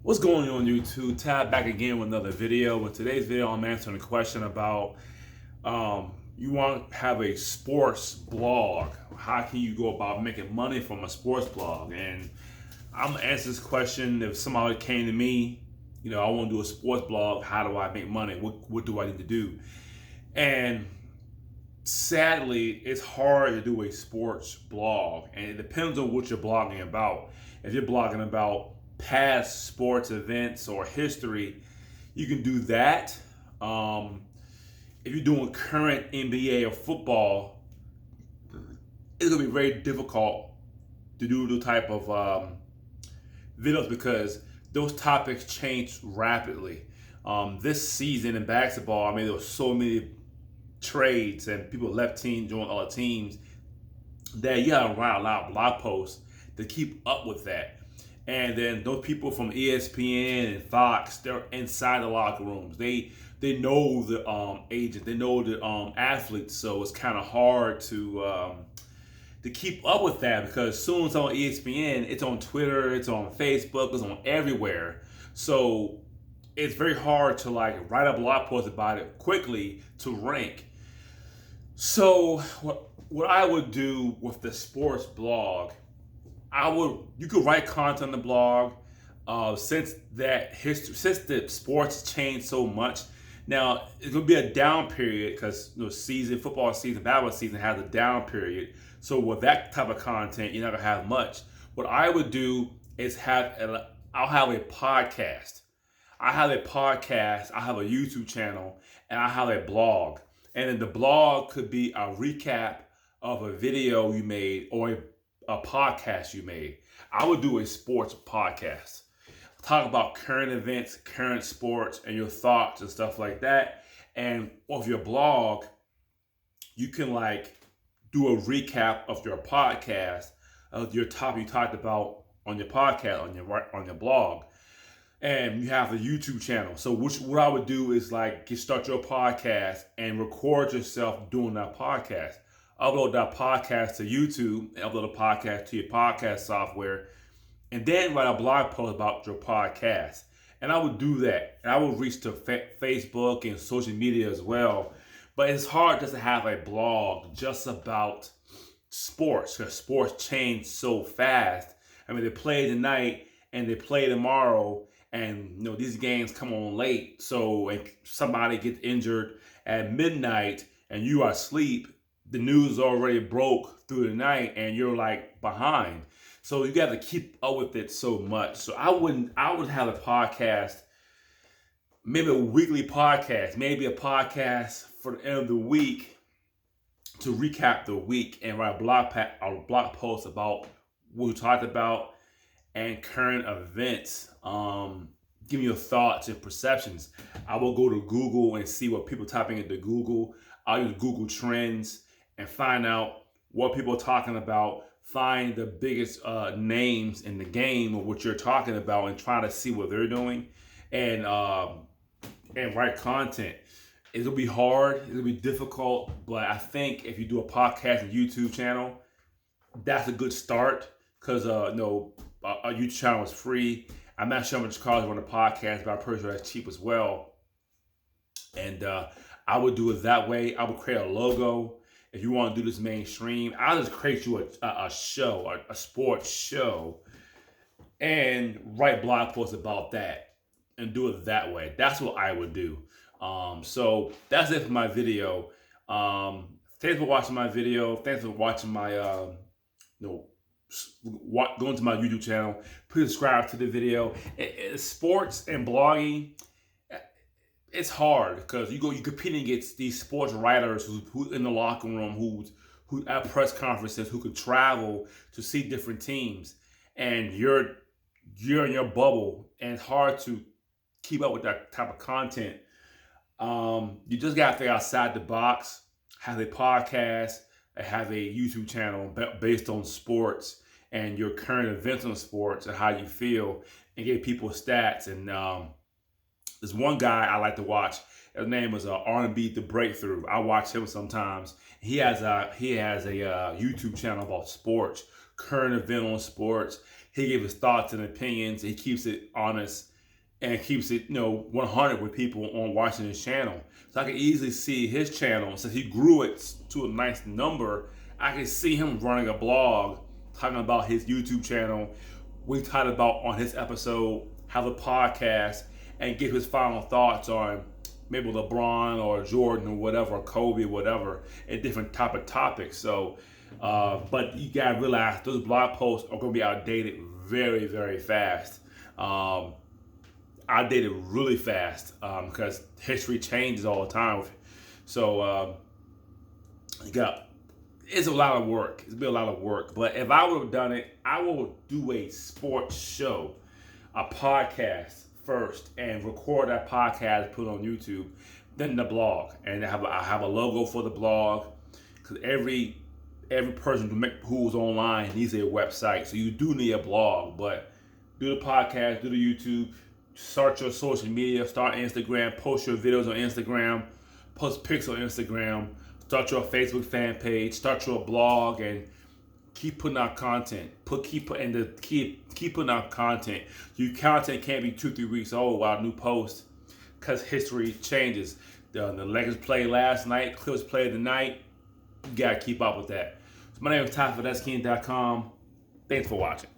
What's going on YouTube? Tab back again with another video. In today's video, I'm answering a question about you want to have a sports blog. How can you go about making money from a sports blog? And I'm gonna answer this question. If somebody came to me, I want to do a sports blog. How do I make money? What do I need to do? And sadly, it's hard to do a sports blog, and it depends on what you're blogging about. If you're blogging about past sports events or history, you can do that. If you're doing current NBA or football, it's gonna be very difficult to do the type of videos because those topics change rapidly. This season in basketball, there were so many trades and people left teams, joined other teams, that you gotta write a lot of blog posts to keep up with that. And then those people from ESPN and Fox, they're inside the locker rooms. They know the agent, they know the athletes, so it's kind of hard to keep up with that because as soon as it's on ESPN, it's on Twitter, it's on Facebook, it's on everywhere. So it's very hard to write a blog post about it quickly to rank. So what I would do with the sports blog, you could write content on the blog. Since the sports changed so much, now it's gonna be a down period because football season, basketball season has a down period. So with that type of content, you're not gonna have much. What I would do is I'll have a podcast. I have a podcast, I have a YouTube channel, and I have a blog. And then the blog could be a recap of a video you made or a podcast you made. I would do a sports podcast. Talk about current events, current sports, and your thoughts and stuff like that. And with your blog, you can do a recap of your podcast, of your topic you talked about on your podcast, on your blog. And you have a YouTube channel. So what I would do is start your podcast and record yourself doing that podcast. Upload that podcast to YouTube and upload a podcast to your podcast software, and then write a blog post about your podcast. And I would do that. And I would reach to Facebook and social media as well. But it's hard just to have a blog just about sports because sports change so fast. They play tonight and they play tomorrow, and these games come on late. So if somebody gets injured at midnight and you are asleep, the news already broke through the night and you're behind. So you got to keep up with it so much. So I would have a podcast, maybe a weekly podcast, maybe a podcast for the end of the week to recap the week and write a blog post about what we talked about and current events. Give me your thoughts and perceptions. I will go to Google and see what people typing into Google. I'll use Google Trends and find out what people are talking about. Find the biggest names in the game of what you're talking about and try to see what they're doing and write content. It'll be hard. It'll be difficult, but I think if you do a podcast and YouTube channel, that's a good start because our YouTube channel is free. I'm not sure how much it costs to run a podcast, but I'm pretty sure that's cheap as well. And I would do it that way. I would create a logo. If you want to do this mainstream, I'll just create you a show, a sports show, and write blog posts about that and do it that way. That's what I would do. So that's it for my video. Thanks for watching my video. Thanks for watching my going to my YouTube channel. Please subscribe to the video. Sports and blogging, it's hard because you're competing against these sports writers who in the locker room, who at press conferences, who could travel to see different teams, and you're in your bubble, and it's hard to keep up with that type of content. You just gotta think outside the box. Have a podcast, have a YouTube channel based on sports and your current events on sports and how you feel, and get people stats. And there's one guy I like to watch. His name is R&B The Breakthrough. I watch him sometimes. He has a YouTube channel about sports, current event on sports. He gives his thoughts and opinions. He keeps it honest, and keeps it 100 with people on watching his channel. So I can easily see his channel, since he grew it to a nice number. I can see him running a blog talking about his YouTube channel. We talked about on his episode, have a podcast, and give his final thoughts on maybe LeBron or Jordan or whatever, or Kobe or whatever, and different type of topics. So, but you gotta realize those blog posts are gonna be outdated very, very fast. Outdated really fast because history changes all the time. So it's a lot of work. It's been a lot of work. But if I would have done it, I will do a sports show, a podcast first, and record that podcast, put it on YouTube, then the blog, and I have a logo for the blog, because every person who's online needs a website. So you do need a blog, but do the podcast, do the YouTube. Start your social media, start Instagram, post your videos on Instagram, post pics on Instagram, start your Facebook fan page, start your blog, and keep putting out content. Keep putting out content. Your content can't be 2-3 weeks old while new posts, because history changes. The Lakers played last night, Clippers played tonight. You gotta keep up with that. So my name is Ty for That'sKing.com. Thanks for watching.